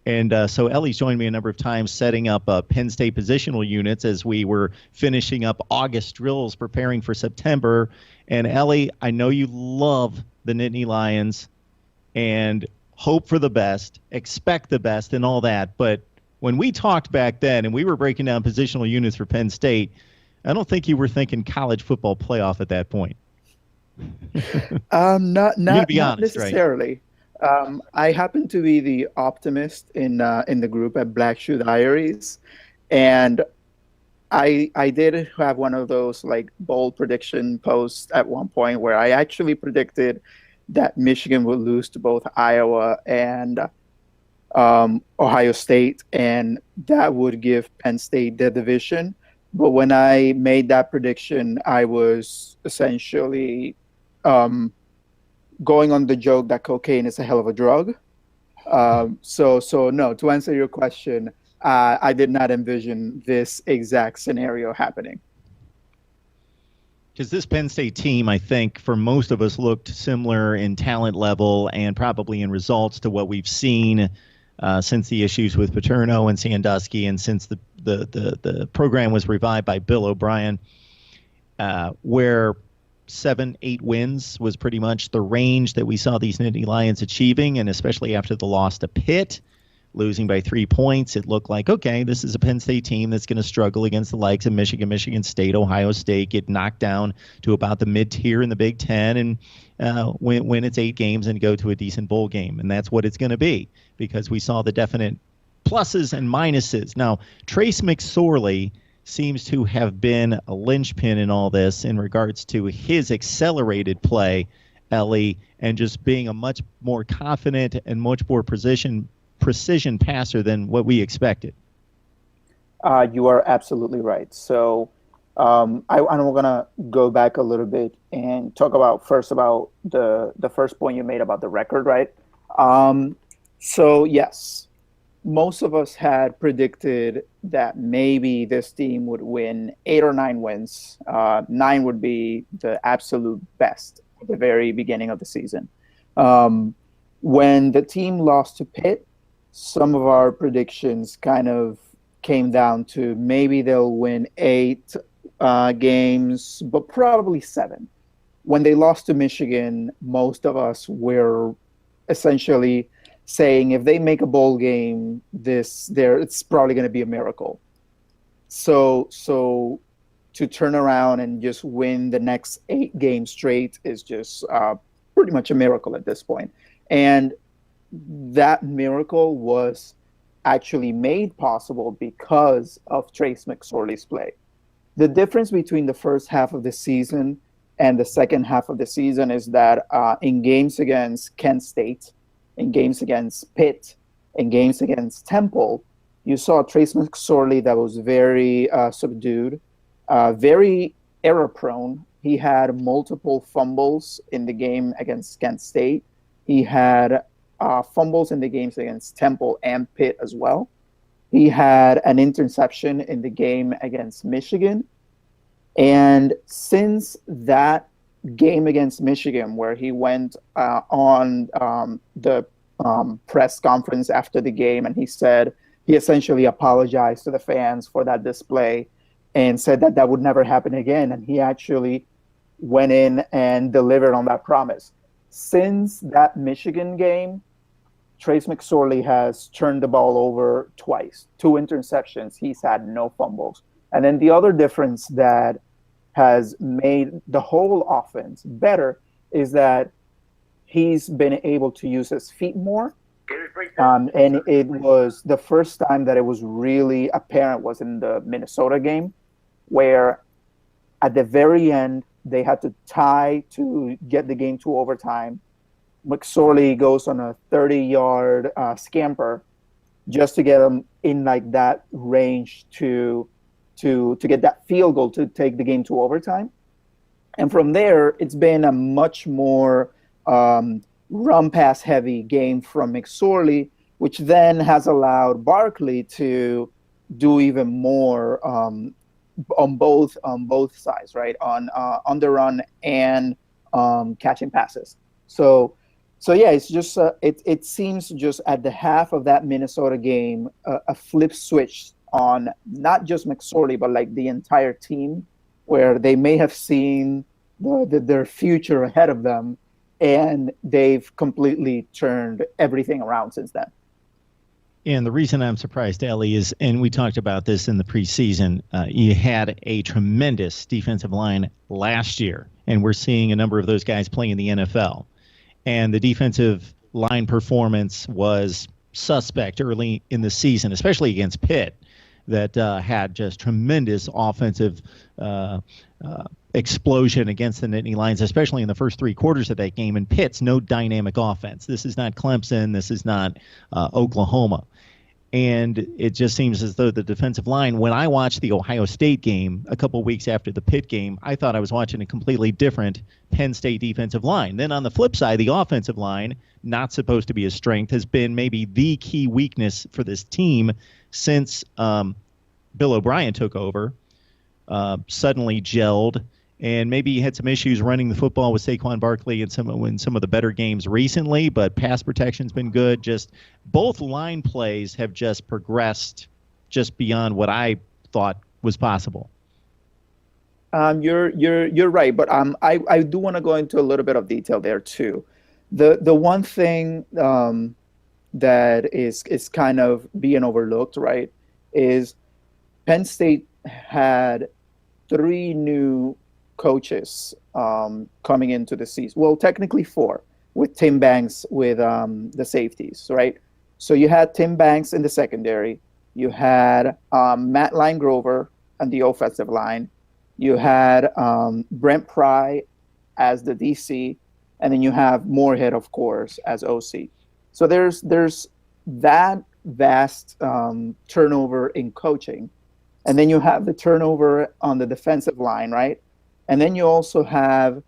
And so Ellie's joined me a number of times setting up Penn State positional units as we were finishing up August drills, preparing for September. And Ellie, I know you love the Nittany Lions and hope for the best, expect the best, and all that. But when we talked back then and we were breaking down positional units for Penn State, I don't think you were thinking college football playoff at that point. Not You're going to not be not honest, right? necessarily. I happen to be the optimist in the group at Black Shoe Diaries, and I did have one of those like bold prediction posts at one point where I actually predicted that Michigan would lose to both Iowa and Ohio State, and that would give Penn State the division. But when I made that prediction, I was essentially um, going on the joke that cocaine is a hell of a drug. So no, to answer your question, I did not envision this exact scenario happening. Because this Penn State team, I think, for most of us, looked similar in talent level and probably in results to what we've seen since the issues with Paterno and Sandusky, and since the program was revived by Bill O'Brien, where 7-8 wins was pretty much the range that we saw these Nittany Lions achieving, and especially after the loss to Pitt, losing by 3 points, it looked like, okay, this is a Penn State team that's going to struggle against the likes of Michigan, Michigan State, Ohio State, get knocked down to about the mid-tier in the Big Ten, and win its 8 games and go to a decent bowl game. And that's what it's going to be, because we saw the definite pluses and minuses. Now, Trace McSorley seems to have been a linchpin in all this in regards to his accelerated play, Ellie, and just being a much more confident and much more precision passer than what we expected. You are absolutely right. So I'm going to go back a little bit and talk about first about the first point you made about the record, right? So yes, most of us had predicted that maybe this team would win 8 or 9 wins. Nine would be the absolute best at the very beginning of the season. Um, when the team lost to Pitt, some of our predictions kind of came down to maybe they'll win 8 games, but probably 7. When they lost to Michigan, most of us were essentially saying if they make a bowl game this there, it's probably going to be a miracle. So to turn around and just win the next 8 games straight is just pretty much a miracle at this point. And that miracle was actually made possible because of Trace McSorley's play. The difference between the first half of the season and the second half of the season is that in games against Kent State, in games against Pitt, in games against Temple, you saw Trace McSorley that was very subdued, very error prone. He had multiple fumbles in the game against Kent State. He had fumbles in the games against Temple and Pitt as well. He had an interception in the game against Michigan. And since that game against Michigan, where he went on the press conference after the game and he said he essentially apologized to the fans for that display and said that that would never happen again. And he actually went in and delivered on that promise. Since that Michigan game, Trace McSorley has turned the ball over twice, 2 interceptions. He's had no fumbles. And then the other difference that has made the whole offense better is that he's been able to use his feet more. And it was the first time that it was really apparent was in the Minnesota game, where at the very end, they had to tie to get the game to overtime. McSorley goes on a 30-yard scamper just to get him in like that range to get that field goal to take the game to overtime. And from there, it's been a much more run pass heavy game from McSorley, which then has allowed Barkley to do even more on both sides, right? On the run and catching passes. So So yeah, it's just it seems just at the half of that Minnesota game, a flip switch on not just McSorley but like the entire team, where they may have seen their future ahead of them, and they've completely turned everything around since then. And the reason I'm surprised, Ellie, is, and we talked about this in the preseason, you had a tremendous defensive line last year, and we're seeing a number of those guys play in the NFL. And the defensive line performance was suspect early in the season, especially against Pitt, that had just tremendous offensive explosion against the Nittany Lions, especially in the first three quarters of that game. And Pitt's no dynamic offense. This is not Clemson. This is not Oklahoma. And it just seems as though the defensive line, when I watched the Ohio State game a couple weeks after the Pitt game, I thought I was watching a completely different Penn State defensive line. Then on the flip side, the offensive line, not supposed to be a strength, has been maybe the key weakness for this team since Bill O'Brien took over, suddenly gelled. And maybe he had some issues running the football with Saquon Barkley in some of the better games recently, but pass protection's been good. Just both line plays have just progressed just beyond what I thought was possible. You're right, but I do want to go into a little bit of detail there too. The one thing that is kind of being overlooked, right, is Penn State had 3 new coaches coming into the season. Well, technically 4, with Tim Banks with the safeties, right? So you had Tim Banks in the secondary. You had Matt Linegrover on the offensive line. You had Brent Pry as the DC, and then you have Moorhead, of course, as OC. So there's that vast turnover in coaching, and then you have the turnover on the defensive line, right? And then you also have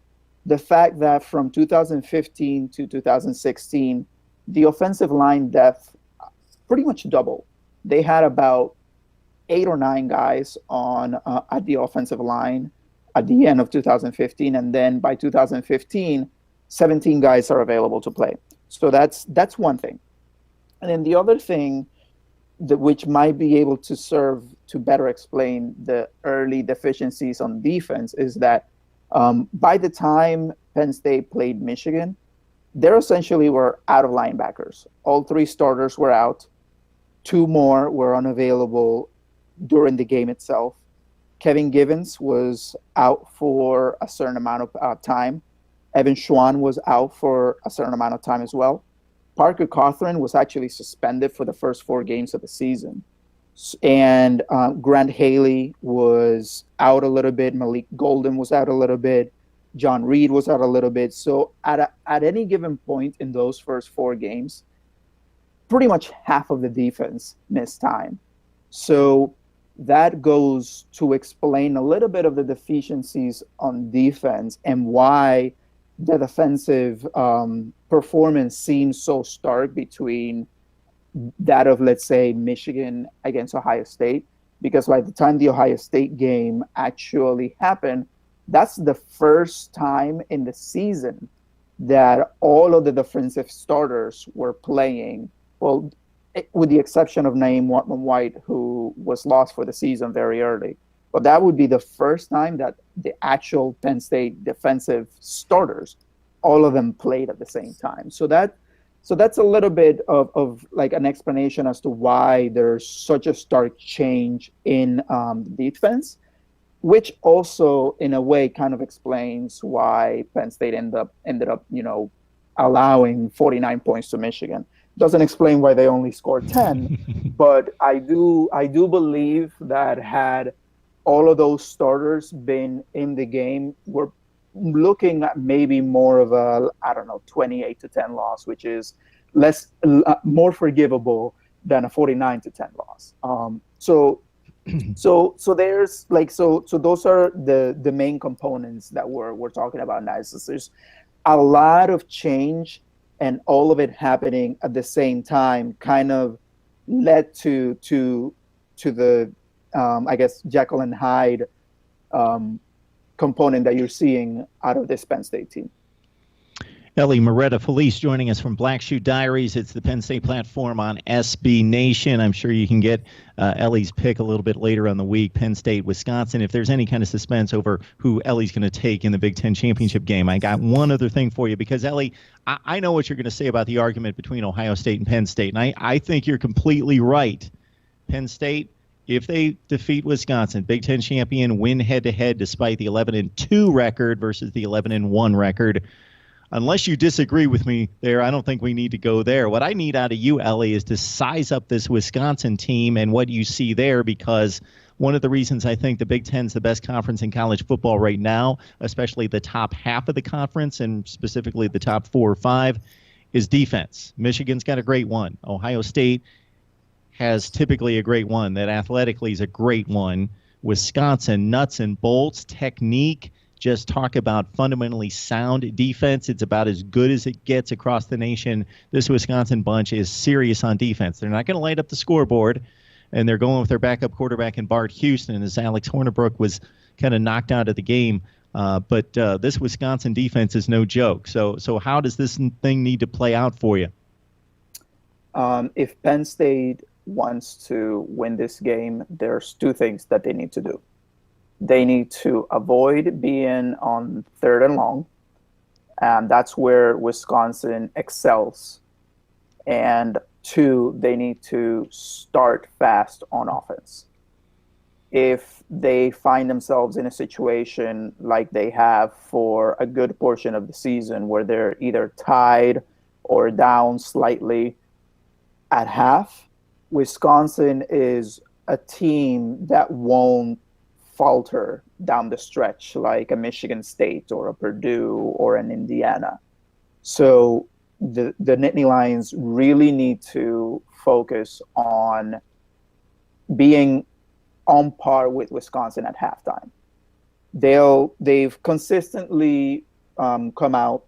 the fact that from 2015 to 2016, the offensive line depth pretty much doubled. They had about 8 or 9 guys on at the offensive line at the end of 2015, and then by 2015, 17 guys are available to play. So that's one thing. And then the other thing which might be able to serve to better explain the early deficiencies on defense is that by the time Penn State played Michigan, they essentially were out of linebackers. All 3 starters were out. 2 more were unavailable during the game itself. Kevin Givens was out for a certain amount of time. Evan Schwan was out for a certain amount of time as well. Parker Cawthorn was actually suspended for the first 4 games of the season. And Grant Haley was out a little bit. Malik Golden was out a little bit. John Reed was out a little bit. So at any given point in those first 4 games, pretty much half of the defense missed time. So that goes to explain a little bit of the deficiencies on defense and why the defensive performance seems so stark between that of, let's say, Michigan against Ohio State, because by the time the Ohio State game actually happened, that's the first time in the season that all of the defensive starters were playing, well, with the exception of Naeem White, who was lost for the season very early. But that would be the first time that the actual Penn State defensive starters, all of them played at the same time. So that's a little bit of like an explanation as to why there's such a stark change in defense, which also in a way kind of explains why Penn State ended up allowing 49 points to Michigan. Doesn't explain why they only scored 10, but I do believe that had all of those starters been in the game, we're looking at maybe more of a, 28-10 loss, which is more forgivable than a 49-10 loss. So there's so those are the main components that we're talking about now. So there's a lot of change, and all of it happening at the same time kind of led to the I guess Jekyll and Hyde component that you're seeing out of this Penn State team. Ellie Moretta Felice joining us from Black Shoe Diaries. It's the Penn State platform on SB Nation. I'm sure you can get Ellie's pick a little bit later on the week, Penn State, Wisconsin. If there's any kind of suspense over who Ellie's going to take in the Big Ten championship game, I got one other thing for you because, Ellie, I know what you're going to say about the argument between Ohio State and Penn State, and I think you're completely right. Penn State, if they defeat Wisconsin, Big Ten champion, win head-to-head despite the 11-2 record versus the 11-1 record. Unless you disagree with me there, I don't think we need to go there. What I need out of you, Ellie, is to size up this Wisconsin team and what you see there, because one of the reasons I think the Big Ten's the best conference in college football right now, especially the top half of the conference and specifically the top 4 or 5, is defense. Michigan's got a great one. Ohio State has typically a great one. That athletically is a great one. Wisconsin, nuts and bolts, technique. Just talk about fundamentally sound defense. It's about as good as it gets across the nation. This Wisconsin bunch is serious on defense. They're not going to light up the scoreboard, and they're going with their backup quarterback in Bart Houston, as Alex Hornibrook was kind of knocked out of the game. But this Wisconsin defense is no joke. So how does this thing need to play out for you? If Penn State wants to win this game, there's 2 things that they need to do. They need to avoid being on 3rd and long, and that's where Wisconsin excels. And 2, they need to start fast on offense. If they find themselves in a situation like they have for a good portion of the season where they're either tied or down slightly at half, Wisconsin is a team that won't falter down the stretch like a Michigan State or a Purdue or an Indiana. So the Nittany Lions really need to focus on being on par with Wisconsin at halftime. They've consistently come out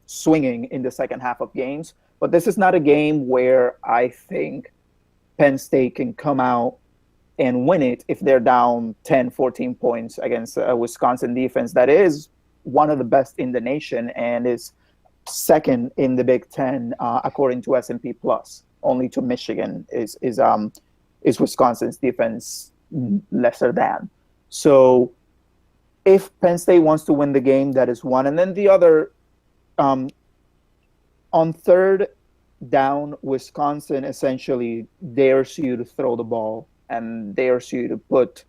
swinging in the second half of games, but this is not a game where I think Penn State can come out and win it if they're down 10, 14 points against a Wisconsin defense that is one of the best in the nation and is second in the Big Ten according to S&P Plus. Only to Michigan is Wisconsin's defense lesser than. So if Penn State wants to win the game, that is one. And then the other, on 3rd down, Wisconsin essentially dares you to throw the ball and dares you to put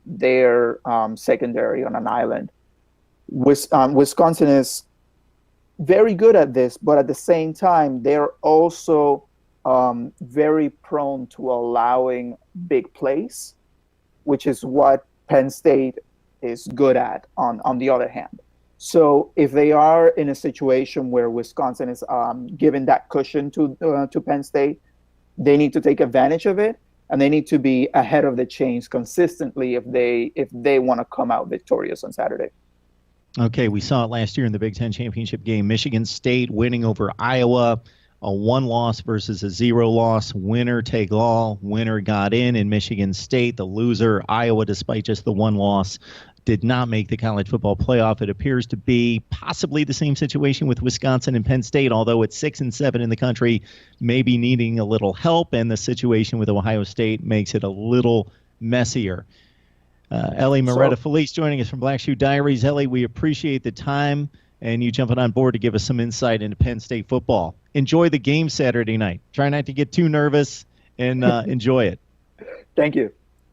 their secondary on an island. Wisconsin is very good at this, but at the same time, they're also very prone to allowing big plays, which is what Penn State is good at on the other hand. So if they are in a situation where Wisconsin is giving that cushion to Penn State, they need to take advantage of it. And they need to be ahead of the chains consistently if they want to come out victorious on Saturday. Okay, we saw it last year in the Big Ten championship game. Michigan State winning over Iowa, a 1 loss versus a 0 loss. Winner take all. Winner got in Michigan State. The loser, Iowa, despite just the 1 loss, did not make the college football playoff. It appears to be possibly the same situation with Wisconsin and Penn State, although it's 6 and 7 in the country, maybe needing a little help, and the situation with Ohio State makes it a little messier. Ellie Moretta Felice joining us from Black Shoe Diaries. Ellie, we appreciate the time and you jumping on board to give us some insight into Penn State football. Enjoy the game Saturday night. Try not to get too nervous and enjoy it. Thank you.